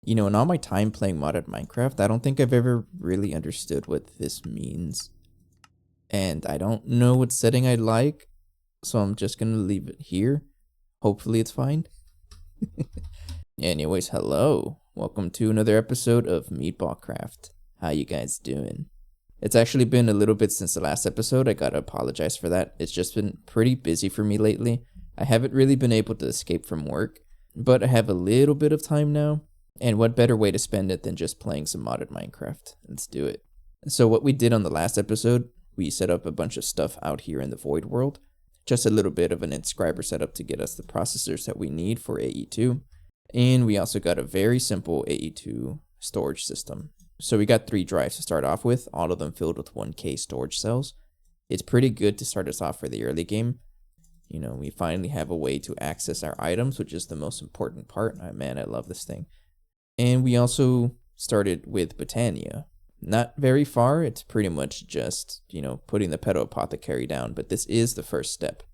You know, in all my time playing modded Minecraft, I don't think I've ever really understood what this means. And I don't know what setting I like, so I'm just gonna leave it here. Hopefully it's fine. Anyways, hello. Welcome to another episode of MeatballCraft. How you guys doing? It's actually been a little bit since the last episode. I gotta apologize for that. It's just been pretty busy for me lately. I haven't really been able to escape from work, but I have a little bit of time now. And what better way to spend it than just playing some modded Minecraft? Let's do it. So what we did on the last episode, we set up a bunch of stuff out here in the void world. Just a little bit of an inscriber setup to get us the processors that we need for AE2. And we also got a very simple AE2 storage system. So we got 3 drives to start off with, all of them filled with 1K storage cells. It's pretty good to start us off for the early game. You know, we finally have a way to access our items, which is the most important part. Oh, man, I love this thing. And we also started with Botania. Not very far, it's pretty much just, you know, putting the pedo apothecary down, but this is the first step.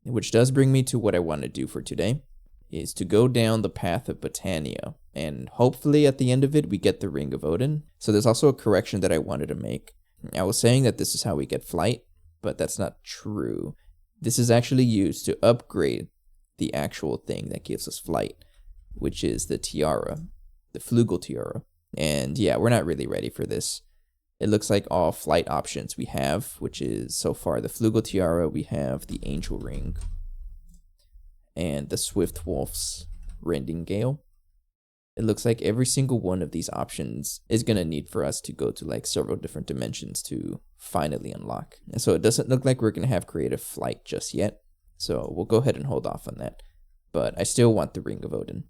Which does bring me to what I want to do for today, is to go down the path of Botania, and hopefully at the end of it we get the Ring of Odin. So there's also a correction that I wanted to make. I was saying that this is how we get flight, but that's not true. This is actually used to upgrade the actual thing that gives us flight, which is the tiara. The Flugel tiara. And yeah, we're not really ready for this. It looks like all flight options we have, which is so far the Flugel tiara, we have the Angel Ring, and the Swift Wolf's Rending Gale. It looks like every single one of these options is going to need for us to go to like several different dimensions to finally unlock. And so it doesn't look like we're going to have creative flight just yet. So we'll go ahead and hold off on that. But I still want the Ring of Odin.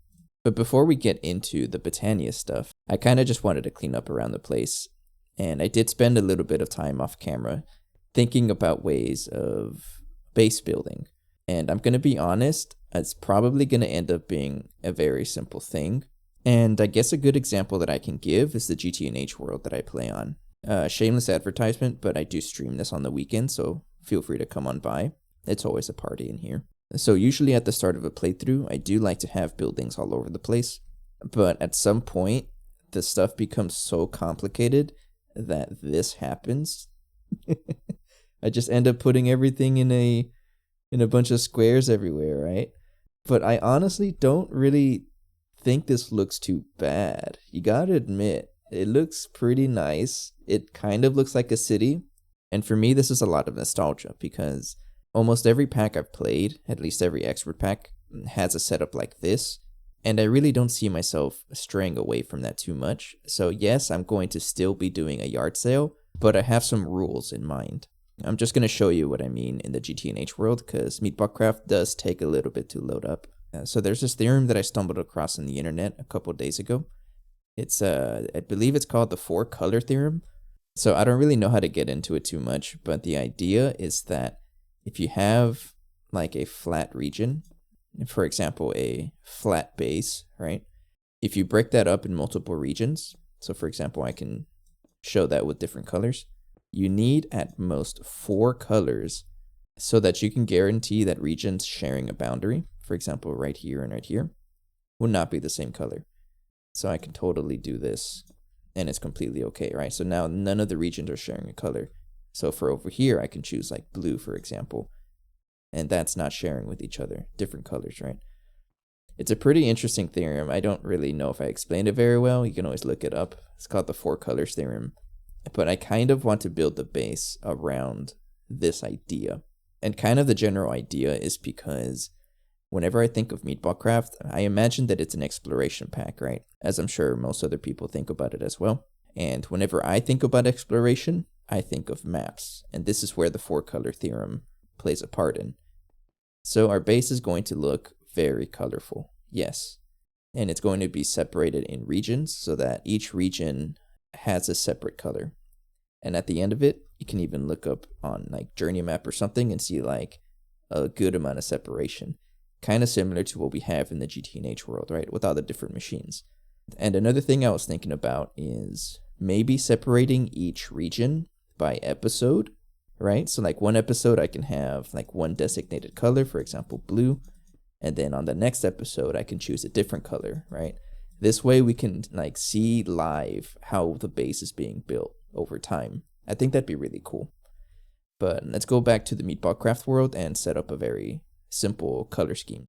But before we get into the Botania stuff, I kind of just wanted to clean up around the place. And I did spend a little bit of time off camera thinking about ways of base building. And I'm going to be honest, it's probably going to end up being a very simple thing. And I guess a good example that I can give is the GTNH world that I play on. Shameless advertisement, but I do stream this on the weekend, so feel free to come on by. It's always a party in here. So usually at the start of a playthrough, I do like to have buildings all over the place. But at some point, the stuff becomes so complicated that this happens. I just end up putting everything in a bunch of squares everywhere, right? But I honestly don't really think this looks too bad. You gotta admit, it looks pretty nice. It kind of looks like a city. And for me, this is a lot of nostalgia because almost every pack I've played, at least every expert pack, has a setup like this, and I really don't see myself straying away from that too much. So yes, I'm going to still be doing a yard sale, but I have some rules in mind. I'm just going to show you what I mean in the GTNH world, because MeatballCraft does take a little bit to load up. So there's this theorem that I stumbled across on the internet a couple days ago. It's, I believe it's called the 4-color theorem. So I don't really know how to get into it too much, but the idea is that if you have like a flat region, for example, a flat base, right? If you break that up in multiple regions, so for example, I can show that with different colors, you need at most 4 colors so that you can guarantee that regions sharing a boundary, for example, right here and right here, will not be the same color. So I can totally do this and it's completely okay, right? So now none of the regions are sharing a color. So for over here, I can choose like blue, for example, and that's not sharing with each other, different colors, right? It's a pretty interesting theorem. I don't really know if I explained it very well. You can always look it up. It's called the 4 colors theorem. But I kind of want to build the base around this idea. And kind of the general idea is because whenever I think of MeatballCraft, I imagine that it's an exploration pack, right? As I'm sure most other people think about it as well. And whenever I think about exploration, I think of maps, and this is where the 4-color theorem plays a part in. So our base is going to look very colorful, yes. And it's going to be separated in regions so that each region has a separate color. And at the end of it, you can even look up on like Journey Map or something and see like a good amount of separation. Kind of similar to what we have in the GTNH world, right? With all the different machines. And another thing I was thinking about is maybe separating each region by episode, right? So like one episode I can have like one designated color, for example, blue. And then on the next episode, I can choose a different color, right? This way we can like see live how the base is being built over time. I think that'd be really cool. But let's go back to the MeatballCraft world and set up a very simple color scheme.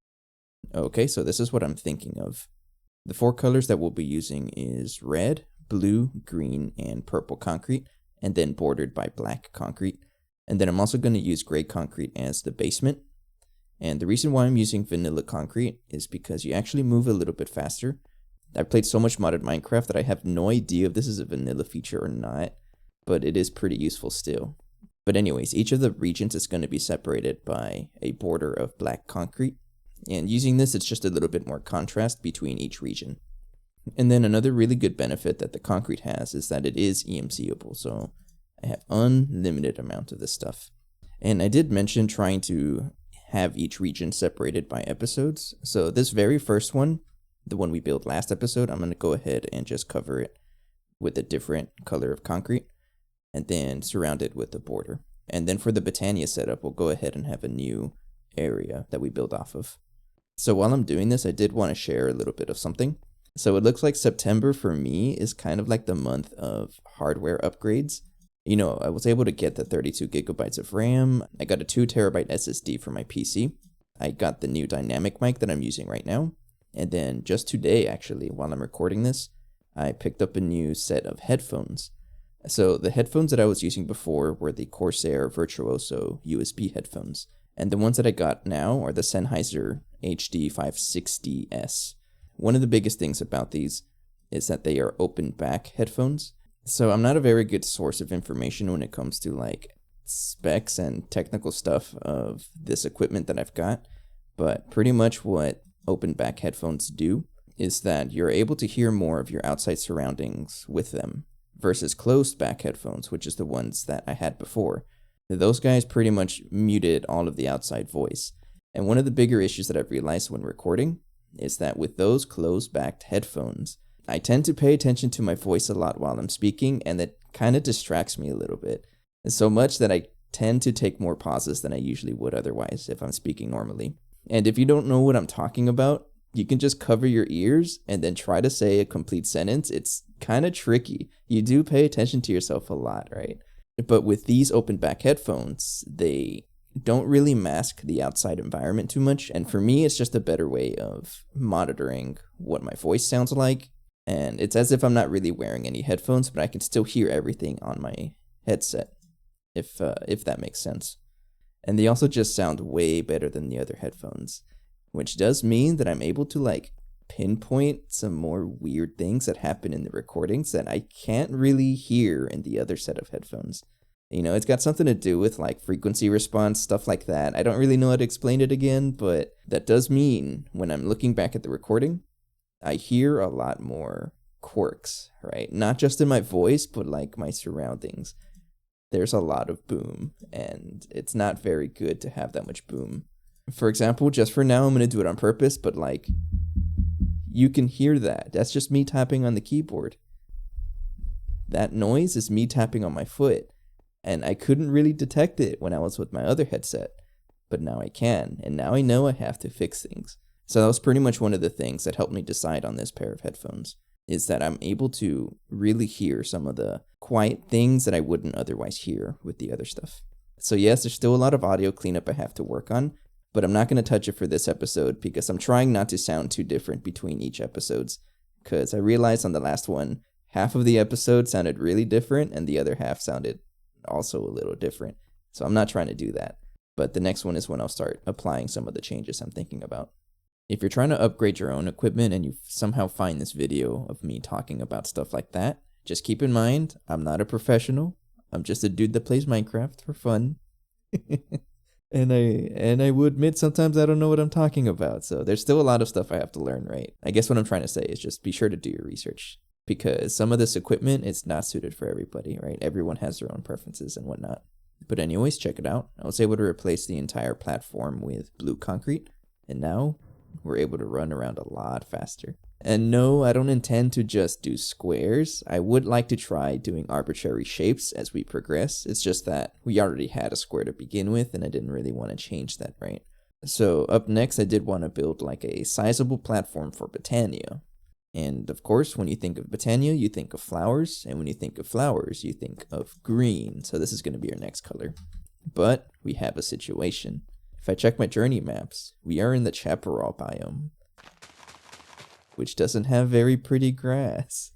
Okay, so this is what I'm thinking of. The 4 colors that we'll be using is red, blue, green, and purple concrete, and then bordered by black concrete. And then I'm also going to use gray concrete as the basement. And the reason why I'm using vanilla concrete is because you actually move a little bit faster. I've played so much modded Minecraft that I have no idea if this is a vanilla feature or not, but it is pretty useful still. But anyways, each of the regions is going to be separated by a border of black concrete. And using this, it's just a little bit more contrast between each region. And then another really good benefit that the concrete has is that it is EMCable, so I have unlimited amount of this stuff. And I did mention trying to have each region separated by episodes. So this very first one, the one we built last episode, I'm going to go ahead and just cover it with a different color of concrete and then surround it with a border. And then for the Botania setup, we'll go ahead and have a new area that we build off of. So while I'm doing this, I did want to share a little bit of something. So it looks like September for me is kind of like the month of hardware upgrades. You know, I was able to get the 32 gigabytes of RAM. I got a 2 terabyte SSD for my PC. I got the new dynamic mic that I'm using right now. And then just today, actually, while I'm recording this, I picked up a new set of headphones. So the headphones that I was using before were the Corsair Virtuoso USB headphones. And the ones that I got now are the Sennheiser HD 560S. One of the biggest things about these is that they are open back headphones. So I'm not a very good source of information when it comes to like specs and technical stuff of this equipment that I've got. But pretty much what open back headphones do is that you're able to hear more of your outside surroundings with them versus closed back headphones, which is the ones that I had before. Those guys pretty much muted all of the outside voice. And one of the bigger issues that I've realized when recording is that with those closed-backed headphones, I tend to pay attention to my voice a lot while I'm speaking, and that kind of distracts me a little bit. And so much that I tend to take more pauses than I usually would otherwise if I'm speaking normally. And if you don't know what I'm talking about, you can just cover your ears and then try to say a complete sentence. It's kind of tricky. You do pay attention to yourself a lot, right? But with these open back headphones, they don't really mask the outside environment too much. And for me, it's just a better way of monitoring what my voice sounds like. And it's as if I'm not really wearing any headphones, but I can still hear everything on my headset, if that makes sense. And they also just sound way better than the other headphones, which does mean that I'm able to like pinpoint some more weird things that happen in the recordings that I can't really hear in the other set of headphones. You know, it's got something to do with like frequency response, stuff like that. I don't really know how to explain it again, but that does mean when I'm looking back at the recording, I hear a lot more quirks, right? Not just in my voice, but like my surroundings. There's a lot of boom, and it's not very good to have that much boom. For example, just for now, I'm going to do it on purpose, but like, you can hear that. That's just me tapping on the keyboard. That noise is me tapping on my foot, and I couldn't really detect it when I was with my other headset, but now I can, and now I know I have to fix things. So that was pretty much one of the things that helped me decide on this pair of headphones, is that I'm able to really hear some of the quiet things that I wouldn't otherwise hear with the other stuff. So yes, there's still a lot of audio cleanup I have to work on, but I'm not going to touch it for this episode because I'm trying not to sound too different between each episodes, because I realized on the last one, half of the episode sounded really different and the other half sounded also a little different. So I'm not trying to do that. But the next one is when I'll start applying some of the changes I'm thinking about. If you're trying to upgrade your own equipment and you somehow find this video of me talking about stuff like that, just keep in mind, I'm not a professional. I'm just a dude that plays Minecraft for fun. And I will admit sometimes I don't know what I'm talking about. So there's still a lot of stuff I have to learn, right? I guess what I'm trying to say is just be sure to do your research, because some of this equipment is not suited for everybody, right? Everyone has their own preferences and whatnot. But anyways, check it out. I was able to replace the entire platform with blue concrete, and now we're able to run around a lot faster. And no, I don't intend to just do squares. I would like to try doing arbitrary shapes as we progress. It's just that we already had a square to begin with, and I didn't really want to change that, right? So up next, I did want to build like a sizable platform for Botania. And of course, when you think of Botania, you think of flowers. And when you think of flowers, you think of green. So this is going to be our next color. But we have a situation. If I check my journey maps, we are in the chaparral biome, which doesn't have very pretty grass.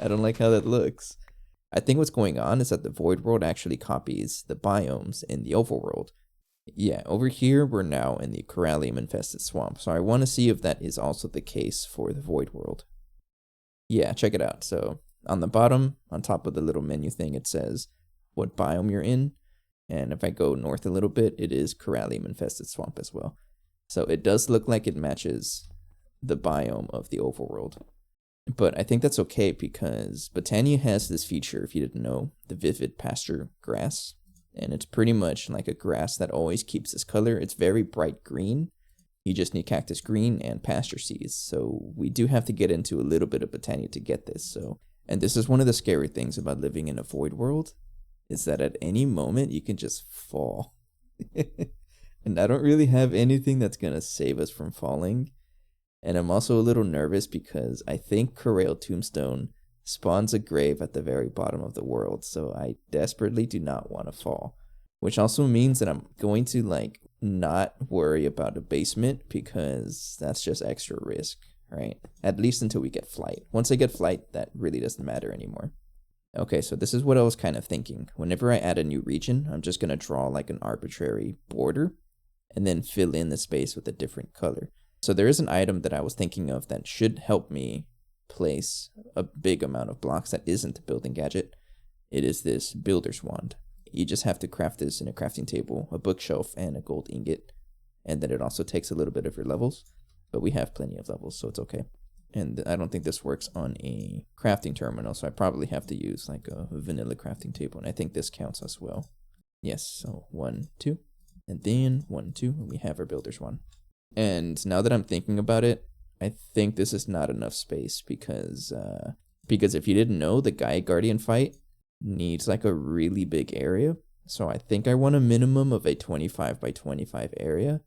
I don't like how that looks. I think what's going on is that the void world actually copies the biomes in the overworld. Yeah, over here we're now in the corallium infested swamp, so I want to see if that is also the case for the void world. Yeah, check it out. So on the bottom, on top of the little menu thing, it says what biome you're in. And if I go north a little bit, it is corallium infested swamp as well. So it does look like it matches the biome of the overworld. But I think that's okay because Botania has this feature, if you didn't know, the vivid pasture grass. And it's pretty much like a grass that always keeps its color. It's very bright green. You just need cactus green and pasture seeds. So we do have to get into a little bit of Botania to get this. And this is one of the scary things about living in a void world, is that at any moment you can just fall. And I don't really have anything that's going to save us from falling. And I'm also a little nervous because I think Corral Tombstone spawns a grave at the very bottom of the world. So I desperately do not want to fall. Which also means that I'm going to not worry about a basement because that's just extra risk, right? At least until we get flight. Once I get flight, that really doesn't matter anymore. Okay, so this is what I was kind of thinking. Whenever I add a new region, I'm just going to draw like an arbitrary border and then fill in the space with a different color. So there is an item that I was thinking of that should help me place a big amount of blocks that isn't a building gadget. It is this builder's wand. You just have to craft this in a crafting table, a bookshelf, and a gold ingot. And then it also takes a little bit of your levels, but we have plenty of levels, so it's okay. And I don't think this works on a crafting terminal, so I probably have to use like a vanilla crafting table, and I think this counts as well. Yes, so 1, 2, and then 1, 2, and we have our builder's one. And now that I'm thinking about it, I think this is not enough space because if you didn't know, the Gaia Guardian fight needs like a really big area. So I think I want a minimum of a 25 by 25 area.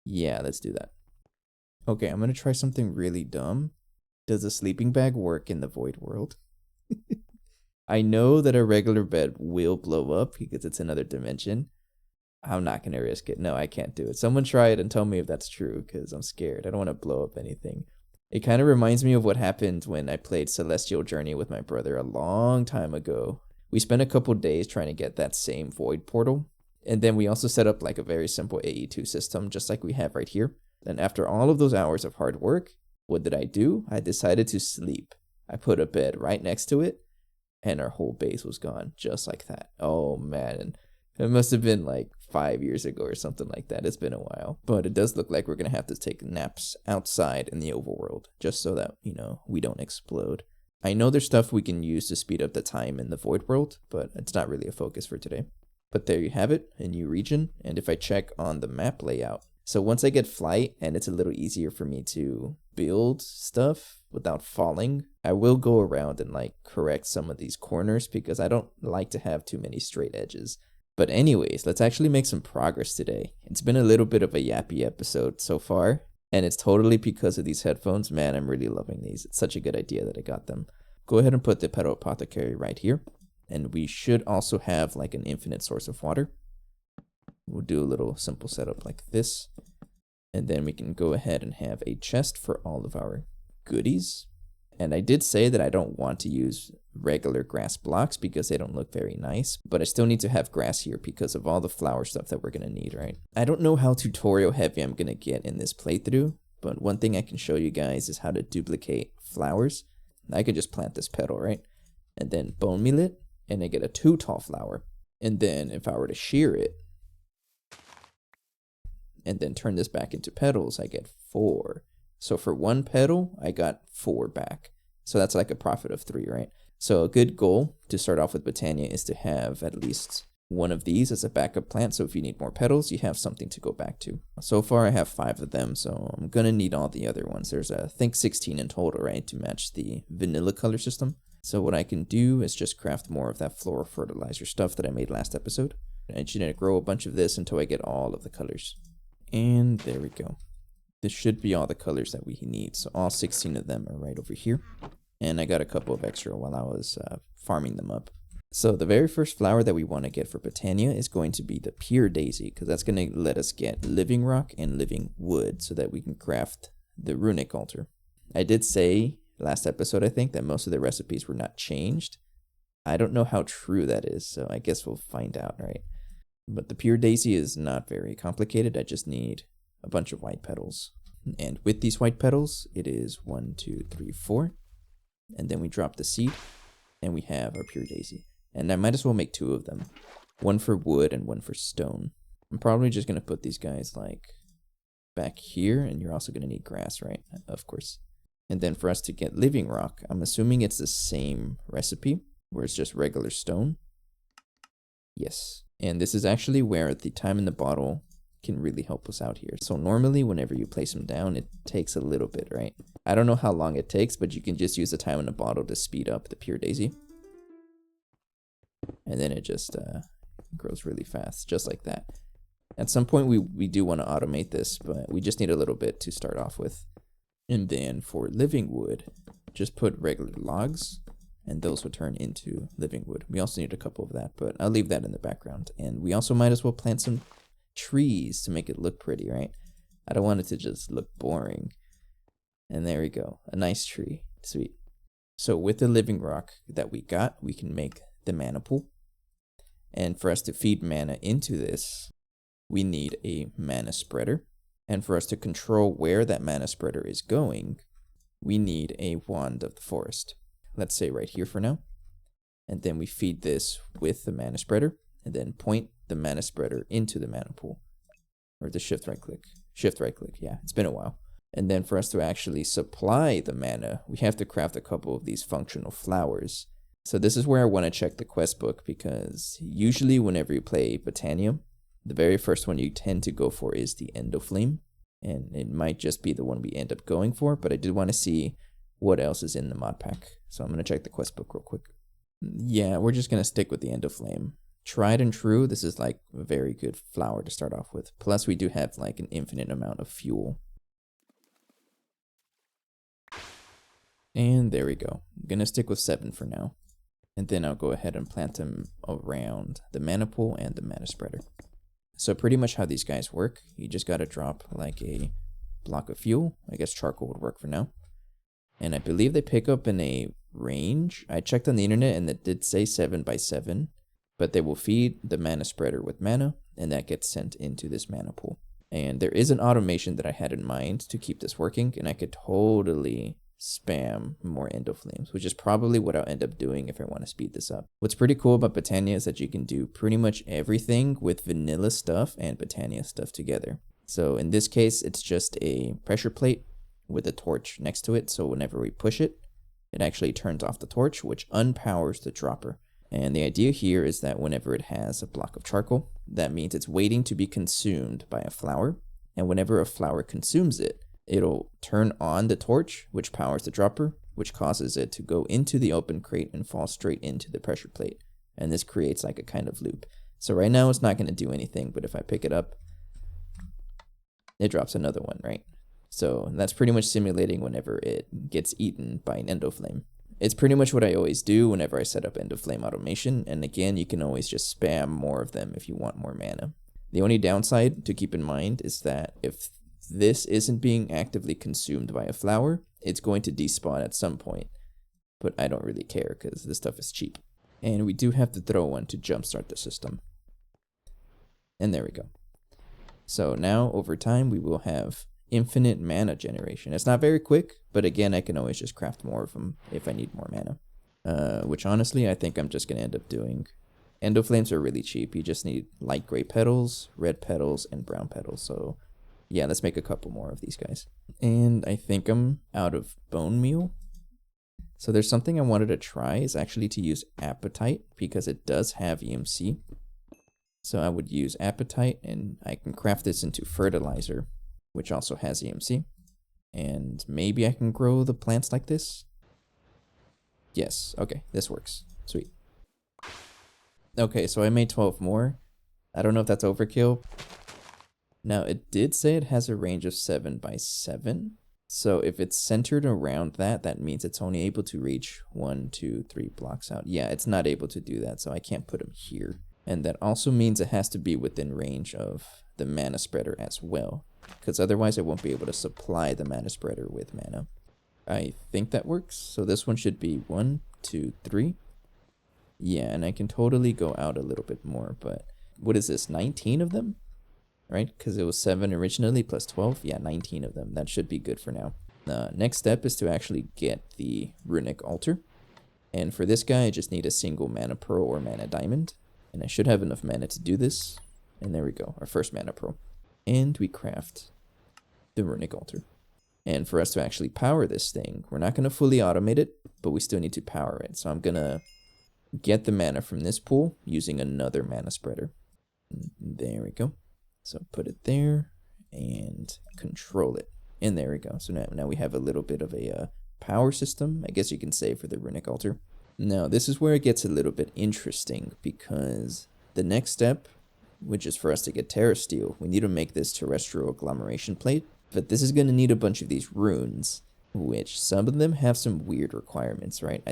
Yeah, let's do that. Okay, I'm going to try something really dumb. Does a sleeping bag work in the void world? I know that a regular bed will blow up because it's another dimension. I'm not going to risk it. No, I can't do it. Someone try it and tell me if that's true because I'm scared. I don't want to blow up anything. It kind of reminds me of what happened when I played Celestial Journey with my brother a long time ago. We spent a couple days trying to get that same void portal. And then we also set up like a very simple AE2 system, just like we have right here. And after all of those hours of hard work, what did I do? I decided to sleep. I put a bed right next to it, and our whole base was gone, just like that. Oh man, it must have been like 5 years ago or something like that. It's been a while. But it does look like we're going to have to take naps outside in the overworld, just so that, we don't explode. I know there's stuff we can use to speed up the time in the void world, but it's not really a focus for today. But there you have it, a new region. And if I check on the map layout, so once I get flight and it's a little easier for me to build stuff without falling, I will go around and correct some of these corners because I don't like to have too many straight edges. But anyways, let's actually make some progress today. It's been a little bit of a yappy episode so far, and it's totally because of these headphones. Man, I'm really loving these. It's such a good idea that I got them. Go ahead and put the pedal apothecary right here. And we should also have an infinite source of water. We'll do a little simple setup like this. And then we can go ahead and have a chest for all of our goodies. And I did say that I don't want to use regular grass blocks because they don't look very nice. But I still need to have grass here because of all the flower stuff that we're going to need, right? I don't know how tutorial heavy I'm going to get in this playthrough. But one thing I can show you guys is how to duplicate flowers. I could just plant this petal, right? And then bone meal it. And I get a 2 tall flower. And then if I were to shear it, and then turn this back into petals, I get 4. So for 1 petal, I got 4 back. So that's like a profit of 3, right? So a good goal to start off with Botania is to have at least one of these as a backup plant. So if you need more petals, you have something to go back to. So far, I have 5 of them, so I'm going to need all the other ones. There's, I think, 16 in total, right, to match the vanilla color system. So what I can do is just craft more of that floral fertilizer stuff that I made last episode. I'm going to grow a bunch of this until I get all of the colors. And there we go. This should be all the colors that we need. So all 16 of them are right over here. And I got a couple of extra while I was farming them up. So the very first flower that we want to get for Botania is going to be the pure daisy, because that's going to let us get living rock and living wood so that we can craft the runic altar. I did say last episode, I think, that most of the recipes were not changed. I don't know how true that is, so I guess we'll find out, right? But the pure daisy is not very complicated. I just need a bunch of white petals. And with these white petals, it is 1, 2, 3, 4. And then we drop the seed, and we have our pure daisy. And I might as well make 2 of them. 1 for wood and 1 for stone. I'm probably just going to put these guys like back here, and you're also going to need grass, right? Of course. And then for us to get living rock, I'm assuming it's the same recipe, where it's just regular stone. Yes. And this is actually where the time in the bottle can really help us out here. So normally whenever you place them down, it takes a little bit, right? I don't know how long it takes, but you can just use the time in the bottle to speed up the pure daisy. And then it just grows really fast, just like that. At some point we do want to automate this, but we just need a little bit to start off with. And then for living wood, just put regular logs, and those will turn into living wood. We also need a couple of that, but I'll leave that in the background. And we also might as well plant some trees to make it look pretty, right? I don't want it to just look boring. And there we go, a nice tree. Sweet. So with the living rock that we got, we can make the mana pool. And for us to feed mana into this, we need a mana spreader. And for us to control where that mana spreader is going, we need a wand of the forest. Let's say right here for now. And then we feed this with the mana spreader, and then point the mana spreader into the mana pool. Or the shift right click. Shift right click, yeah, it's been a while. And then for us to actually supply the mana, we have to craft a couple of these functional flowers. So this is where I want to check the quest book, because usually whenever you play Botania, the very first one you tend to go for is the Endoflame. And it might just be the one we end up going for, but I did want to see what else is in the mod pack. So I'm going to check the quest book real quick. Yeah, we're just going to stick with the Endoflame. Tried and true, this is like a very good flower to start off with. Plus we do have like an infinite amount of fuel. And there we go. I'm going to stick with 7 for now. And then I'll go ahead and plant them around the mana pool and the mana spreader. So pretty much how these guys work, you just got to drop like a block of fuel. I guess charcoal would work for now. And I believe they pick up in a range. I checked on the internet and it did say 7 by 7. But they will feed the mana spreader with mana, and that gets sent into this mana pool. And there is an automation that I had in mind to keep this working, and I could totally spam more Endoflames, which is probably what I'll end up doing if I want to speed this up. What's pretty cool about Botania is that you can do pretty much everything with vanilla stuff and Botania stuff together. So in this case, it's just a pressure plate with a torch next to it, so whenever we push it, it actually turns off the torch, which unpowers the dropper. And the idea here is that whenever it has a block of charcoal, that means it's waiting to be consumed by a flower. And whenever a flower consumes it, it'll turn on the torch, which powers the dropper, which causes it to go into the open crate and fall straight into the pressure plate. And this creates like a kind of loop. So right now it's not going to do anything, but if I pick it up, it drops another one, right? So that's pretty much simulating whenever it gets eaten by an Endoflame. It's pretty much what I always do whenever I set up Endoflame automation, and again, you can always just spam more of them if you want more mana. The only downside to keep in mind is that if this isn't being actively consumed by a flower, it's going to despawn at some point. But I don't really care because this stuff is cheap. And we do have to throw one to jumpstart the system. And there we go. So now, over time, we will have infinite mana generation. It's not very quick, but again, I can always just craft more of them if I need more mana. Which honestly, I think I'm just going to end up doing. Endoflames are really cheap. You just need light gray petals, red petals, and brown petals. So yeah, let's make a couple more of these guys. And I think I'm out of bone meal. So there's something I wanted to try is actually to use apatite because it does have EMC. So I would use apatite and I can craft this into fertilizer, which also has EMC. And maybe I can grow the plants like this. Yes, okay, this works. Sweet. Okay, so I made 12 more. I don't know if that's overkill. Now, it did say it has a range of 7 by 7. So if it's centered around that, that means it's only able to reach 1, 2, 3 blocks out. Yeah, it's not able to do that, so I can't put them here. And that also means it has to be within range of the mana spreader as well, because otherwise I won't be able to supply the mana spreader with mana. I think that works. So this one should be 1, 2, 3. Yeah, and I can totally go out a little bit more, but what is this, 19 of them? Right, because it was 7 originally plus 12. Yeah, 19 of them. That should be good for now. Next step is to actually get the runic altar. And for this guy, I just need a single mana pearl or mana diamond. And I should have enough mana to do this. And there we go, our first mana pearl. And we craft the runic altar. And for us to actually power this thing, we're not going to fully automate it, but we still need to power it. So I'm going to get the mana from this pool using another mana spreader. There we go. So put it there and control it. And there we go. So now we have a little bit of a power system, I guess you can say, for the runic altar. Now, this is where it gets a little bit interesting, because the next step, which is for us to get Terra Steel, we need to make this terrestrial agglomeration plate. But this is going to need a bunch of these runes, which some of them have some weird requirements, right?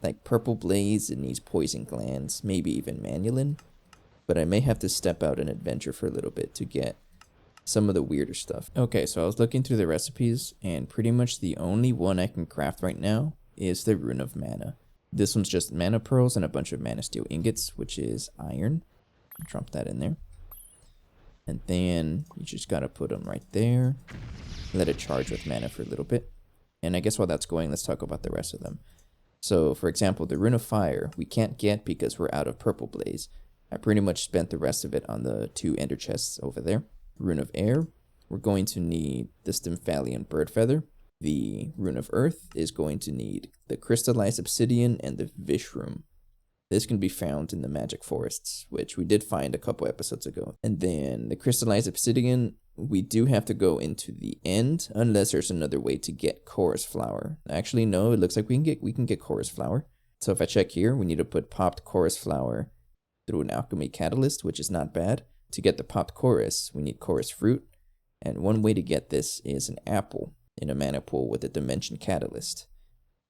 Like Purple Blaze, it needs Poison Glands, maybe even Manulin. But I may have to step out and adventure for a little bit to get some of the weirder stuff. Okay, so I was looking through the recipes, and pretty much the only one I can craft right now is the Rune of Mana. This one's just mana pearls and a bunch of mana steel ingots, which is iron. Drop that in there. And then you just gotta put them right there. Let it charge with mana for a little bit. And I guess while that's going, let's talk about the rest of them. So, for example, the Rune of Fire, we can't get because we're out of Purple Blaze. I pretty much spent the rest of it on the 2 ender chests over there. Rune of Air, we're going to need the Stymphalian Bird Feather. The Rune of Earth is going to need the Crystallized Obsidian and the Vishroom. This can be found in the Magic Forests, which we did find a couple episodes ago. And then the Crystallized Obsidian, we do have to go into the end, unless there's another way to get Chorus Flower. Actually, no, it looks like we can get Chorus Flower. So if I check here, we need to put popped Chorus Flower through an alchemy catalyst, which is not bad. To get the popped chorus, we need chorus fruit, and one way to get this is an apple in a mana pool with a dimension catalyst.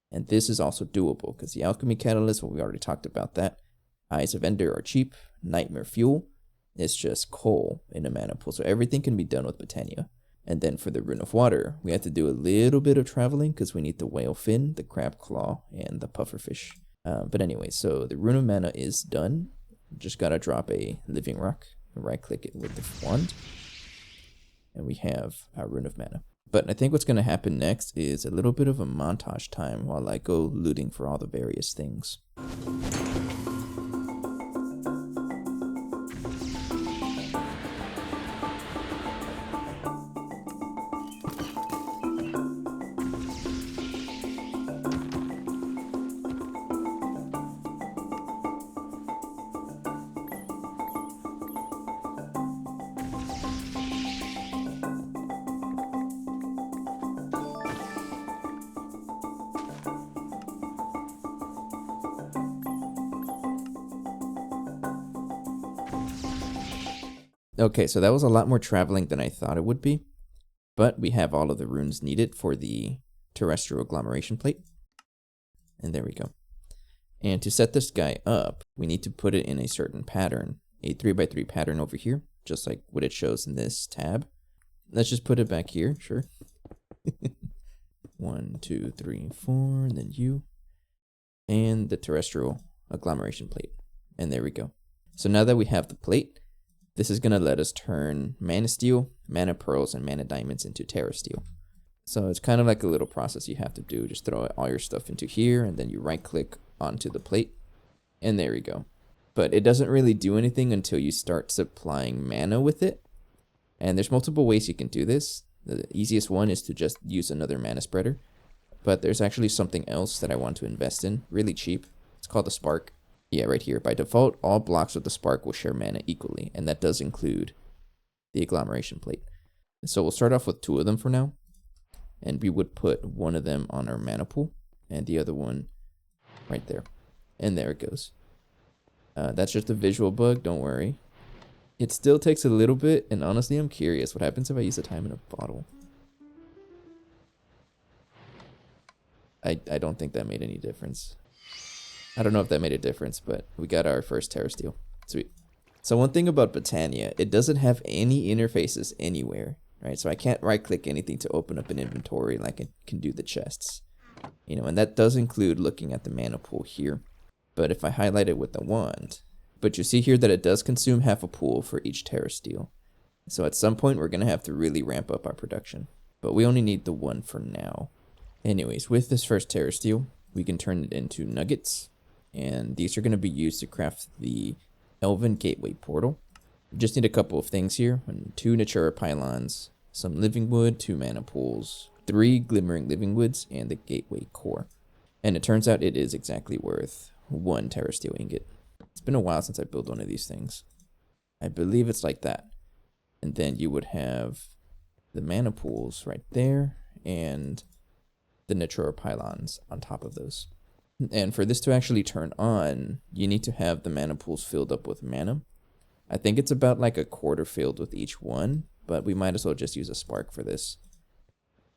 And this is also doable, because the alchemy catalyst, well, we already talked about that. Eyes of Ender are cheap. Nightmare Fuel is just coal in a mana pool, so everything can be done with Botania. And then for the Rune of Water, we have to do a little bit of traveling, because we need the whale fin, the crab claw, and the pufferfish. But anyway, so the Rune of Mana is done. Just gotta drop a living rock, right click it with the wand, and we have our Rune of Mana. But I think what's gonna happen next is a little bit of a montage time while I go looting for all the various things. Okay, so that was a lot more traveling than I thought it would be, but we have all of the runes needed for the terrestrial agglomeration plate. And there we go. And to set this guy up, we need to put it in a certain pattern, a 3x3 pattern over here, just like what it shows in this tab. Let's just put it back here, sure. 1, 2, 3, 4, and then you, and the terrestrial agglomeration plate. And there we go. So now that we have the plate, this is going to let us turn mana steel, mana pearls, and mana diamonds into Terra Steel. So it's kind of like a little process you have to do. Just throw all your stuff into here, and then you right click onto the plate, and there you go. But it doesn't really do anything until you start supplying mana with it. And there's multiple ways you can do this. The easiest one is to just use another mana spreader. But there's actually something else that I want to invest in, really cheap. It's called the Spark. Yeah, right here. By default, all blocks with the Spark will share mana equally, and that does include the agglomeration plate. So we'll start off with 2 of them for now, and we would put one of them on our mana pool, and the other one right there. And there it goes. That's just a visual bug, don't worry. It still takes a little bit, and honestly, I'm curious. What happens if I use the time in a bottle? I don't think that made any difference. I don't know if that made a difference, but we got our first Terra Steel. Sweet. So one thing about Botania, it doesn't have any interfaces anywhere, right? So I can't right-click anything to open up an inventory like I can do the chests. You know, and that does include looking at the mana pool here. But if I highlight it with the wand, but you see here that it does consume half a pool for each Terra Steel. So at some point, we're going to have to really ramp up our production. But we only need the one for now. Anyways, with this first Terra Steel, we can turn it into nuggets. And these are going to be used to craft the Elven Gateway Portal. We just need a couple of things here. 2 Natura Pylons, some Living Wood, 2 Mana Pools, 3 Glimmering Living Woods, and the Gateway Core. And it turns out it is exactly worth 1 Terra Steel Ingot. It's been a while since I built one of these things. I believe it's like that. And then you would have the Mana Pools right there, and the Natura Pylons on top of those. And for this to actually turn on, you need to have the mana pools filled up with mana. I think it's about like a quarter filled with each one, but we might as well just use a spark for this.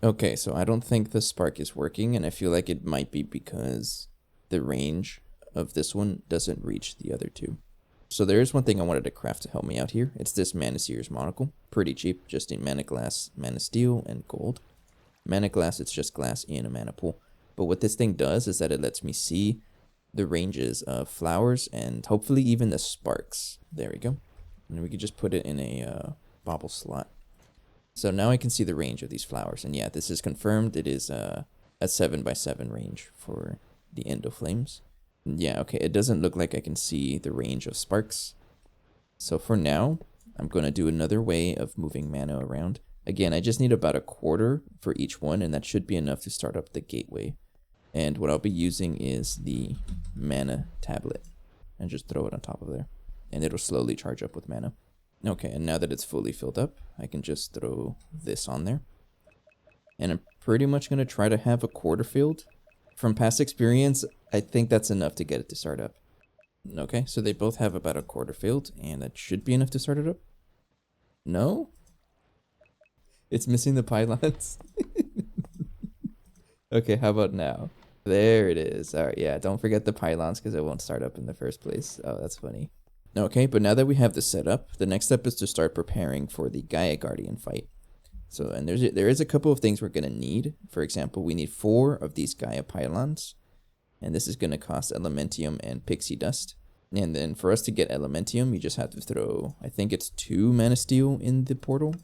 Okay, so I don't think the spark is working, and I feel like it might be because the range of this one doesn't reach the other two. So there is one thing I wanted to craft to help me out here. It's this Mana Seer's Monocle. Pretty cheap, just in Mana Glass, Mana Steel, and Gold. Mana Glass, it's just glass in a mana pool. But what this thing does is that it lets me see the ranges of flowers and hopefully even the sparks. There we go. And we can just put it in a bauble slot. So now I can see the range of these flowers. And yeah, this is confirmed. It is a 7x7 range for the Endoflames. Yeah, okay, it doesn't look like I can see the range of sparks. So for now, I'm going to do another way of moving mana around. Again, I just need about a quarter for each one, and that should be enough to start up the gateway. And what I'll be using is the mana tablet, and just throw it on top of there, and it'll slowly charge up with mana. Okay, and now that it's fully filled up, I can just throw this on there. And I'm pretty much going to try to have a quarter filled. From past experience, I think that's enough to get it to start up. Okay, so they both have about a quarter filled, and that should be enough to start it up. No? It's missing the pylons. Okay, how about now? There it is. All right, yeah, don't forget the pylons because it won't start up in the first place. Oh, that's funny. Okay, but now that we have this set up, the next step is to start preparing for the Gaia Guardian fight. So, and there is a couple of things we're going to need. For example, we need 4 of these Gaia pylons, and this is going to cost Elementium and Pixie Dust. And then for us to get Elementium, you just have to throw, I think it's 2 Mana Steel in the portal.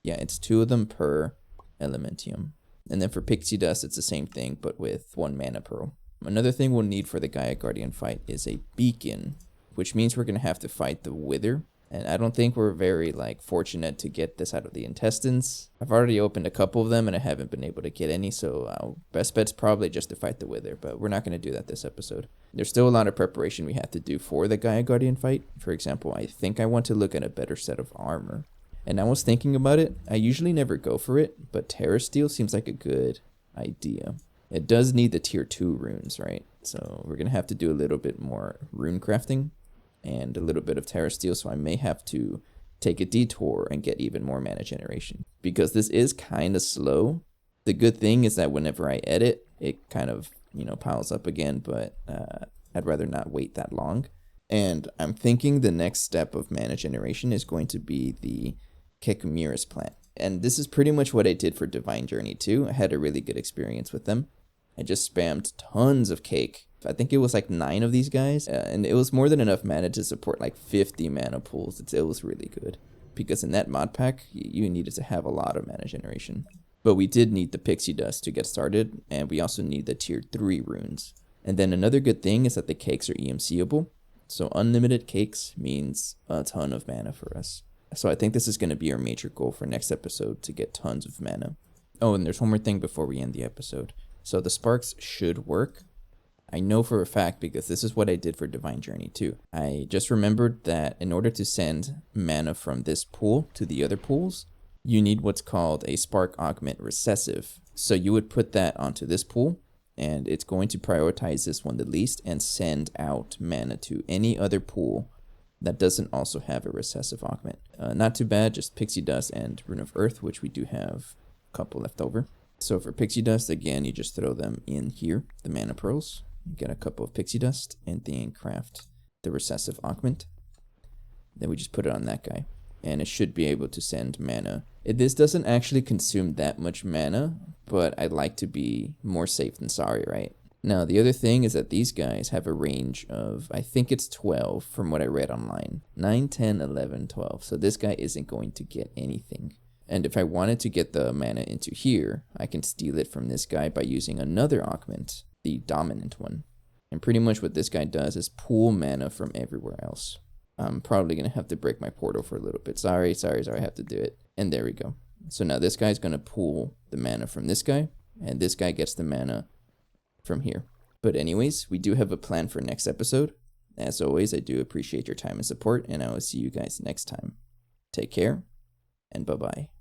Yeah, it's 2 of them per Elementium. And then for Pixie Dust, it's the same thing, but with 1 Mana Pearl. Another thing we'll need for the Gaia Guardian fight is a beacon, which means we're going to have to fight the Wither. And I don't think we're very, fortunate to get this out of the intestines. I've already opened a couple of them, and I haven't been able to get any, so our best bet's probably just to fight the Wither, but we're not going to do that this episode. There's still a lot of preparation we have to do for the Gaia Guardian fight. For example, I think I want to look at a better set of armor. And I was thinking about it. I usually never go for it, but Terra Steel seems like a good idea. It does need the tier 2 runes, right? So we're going to have to do a little bit more rune crafting and a little bit of Terra Steel, so I may have to take a detour and get even more mana generation. Because this is kind of slow. The good thing is that whenever I edit, it kind of, piles up again, but I'd rather not wait that long. And I'm thinking the next step of mana generation is going to be the Kekumiris plant. And this is pretty much what I did for Divine Journey too. I had a really good experience with them. I just spammed tons of cake. I think it was 9 of these guys, and it was more than enough mana to support 50 mana pools. It was really good, because in that mod pack, you needed to have a lot of mana generation. But we did need the Pixie Dust to get started, and we also need the tier 3 runes. And then another good thing is that the cakes are EMCable, so unlimited cakes means a ton of mana for us. So I think this is going to be our major goal for next episode, to get tons of mana. Oh, and there's one more thing before we end the episode. So the sparks should work. I know for a fact because this is what I did for Divine Journey too. I just remembered that in order to send mana from this pool to the other pools, you need what's called a Spark Augment Recessive. So you would put that onto this pool, and it's going to prioritize this one the least and send out mana to any other pool that doesn't also have a recessive augment. Not too bad, just pixie dust and rune of earth, which we do have a couple left over. So for pixie dust, again, you just throw them in here, the mana pearls. You get a couple of pixie dust and then craft the recessive augment. Then we just put it on that guy, and it should be able to send mana. This doesn't actually consume that much mana, but I'd like to be more safe than sorry, right? Now, the other thing is that these guys have a range of, I think it's 12 from what I read online. 9, 10, 11, 12. So this guy isn't going to get anything. And if I wanted to get the mana into here, I can steal it from this guy by using another augment, the dominant one. And pretty much what this guy does is pull mana from everywhere else. I'm probably going to have to break my portal for a little bit. Sorry, I have to do it. And there we go. So now this guy's going to pull the mana from this guy, and this guy gets the mana from here. But anyways, we do have a plan for next episode. As always, I do appreciate your time and support, and I will see you guys next time. Take care, and bye-bye.